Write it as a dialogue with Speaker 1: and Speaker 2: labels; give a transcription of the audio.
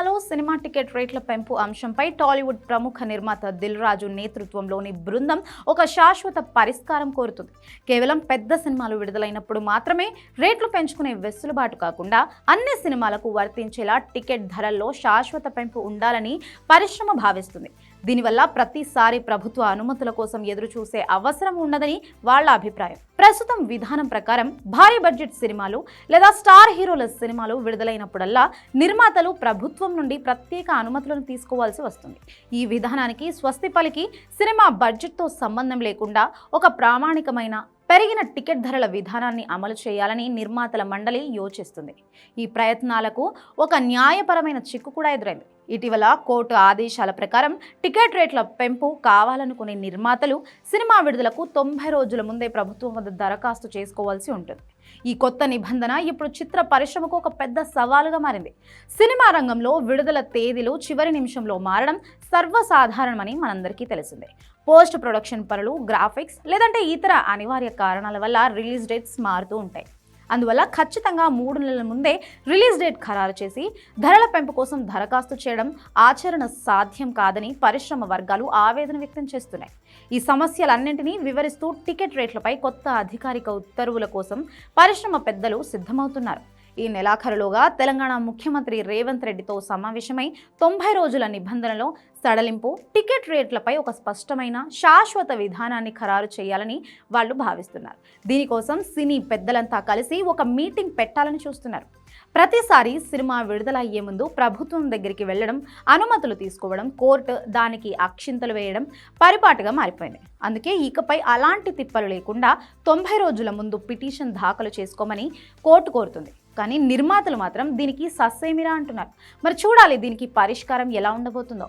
Speaker 1: తెలంగాణలో cinema ticket రేట్ల పెంపు అంశంపై టాలీవుడ్ ప్రముఖ నిర్మాత దిల్ రాజు నేతృత్వంలోని బృందం ఒక శాశ్వత పరిష్కారం కోరుతుంది. కేవలం పెద్ద సినిమాలు విడుదలైనప్పుడు మాత్రమే రేట్లు పెంచుకునే వెసులుబాటు కాకుండా అన్ని సినిమాలకు వర్తించేలా టికెట్ ధరల్లో శాశ్వత పెంపు ఉండాలని పరిశ్రమ భావిస్తుంది. దీనివల్ల ప్రతిసారి ప్రభుత్వ అనుమతుల కోసం ఎదురు చూసే అవసరం ఉండదని వాళ్ళ అభిప్రాయం. ప్రస్తుతం విధానం ప్రకారం భారీ బడ్జెట్ సినిమాలు లేదా స్టార్ హీరోల సినిమాలు విడుదలైనప్పుడల్లా నిర్మాతలు ప్రభుత్వం నుండి ప్రత్యేక అనుమతులను తీసుకోవాల్సి వస్తుంది. ఈ విధానానికి స్వస్తి పలికి సినిమా బడ్జెట్తో సంబంధం లేకుండా ఒక ప్రామాణికమైన పెరిగిన టికెట్ ధరల విధానాన్ని అమలు చేయాలని నిర్మాతల మండలి యోచిస్తుంది. ఈ ప్రయత్నాలకు ఒక న్యాయపరమైన చిక్కు కూడా ఎదురైంది. ఇటీవల కోర్టు ఆదేశాల ప్రకారం టికెట్ రేట్ల పెంపు కావాలనుకునే నిర్మాతలు సినిమా విడుదలకు 90 రోజుల ముందే ప్రభుత్వం వద్ద దరఖాస్తు చేసుకోవాల్సి ఉంటుంది. ఈ కొత్త నిబంధన ఇప్పుడు చిత్ర పరిశ్రమకు ఒక పెద్ద సవాలుగా మారింది. సినిమా రంగంలో విడుదల తేదీలు చివరి నిమిషంలో మారడం సర్వసాధారణమని మనందరికీ తెలిసిందే. పోస్ట్ ప్రొడక్షన్ పనులు, గ్రాఫిక్స్ లేదంటే ఇతర అనివార్య కారణాల వల్ల రిలీజ్ డేట్స్ మారుతూ ఉంటాయి. అందువల్ల ఖచ్చితంగా 3 నెలల ముందే రిలీజ్ డేట్ ఖరారు చేసి ధరల పెంపు కోసం దరఖాస్తు చేయడం ఆచరణ సాధ్యం కాదని పరిశ్రమ వర్గాలు ఆవేదన వ్యక్తం చేస్తున్నాయి. ఈ సమస్యలన్నింటినీ వివరిస్తూ టికెట్ రేట్లపై కొత్త అధికారిక ఉత్తర్వుల కోసం పరిశ్రమ పెద్దలు సిద్ధమవుతున్నారు. ఈ నెలాఖరులోగా తెలంగాణ ముఖ్యమంత్రి రేవంత్ రెడ్డితో సమావేశమై 90 రోజుల నిబంధనలో సడలింపు, టికెట్ రేట్లపై ఒక స్పష్టమైన శాశ్వత విధానాన్ని ఖరారు చేయాలని వాళ్ళు భావిస్తున్నారు. దీనికోసం సినీ పెద్దలంతా కలిసి ఒక మీటింగ్ పెట్టాలని చూస్తున్నారు. ప్రతిసారి సినిమా విడుదల అయ్యే ముందు ప్రభుత్వం దగ్గరికి వెళ్ళడం, అనుమతులు తీసుకోవడం, కోర్టు దానికి అక్షింతలు వేయడం పరిపాటుగా మారిపోయింది. అందుకే ఇకపై అలాంటి తిప్పలు లేకుండా 90 రోజుల ముందు పిటిషన్ దాఖలు చేసుకోమని కోర్టు కోరుతుంది. కానీ నిర్మాతలు మాత్రం దీనికి సస్సేమిరా అంటున్నారు. మరి చూడాలి దీనికి పరిష్కారం ఎలా ఉండబోతుందో.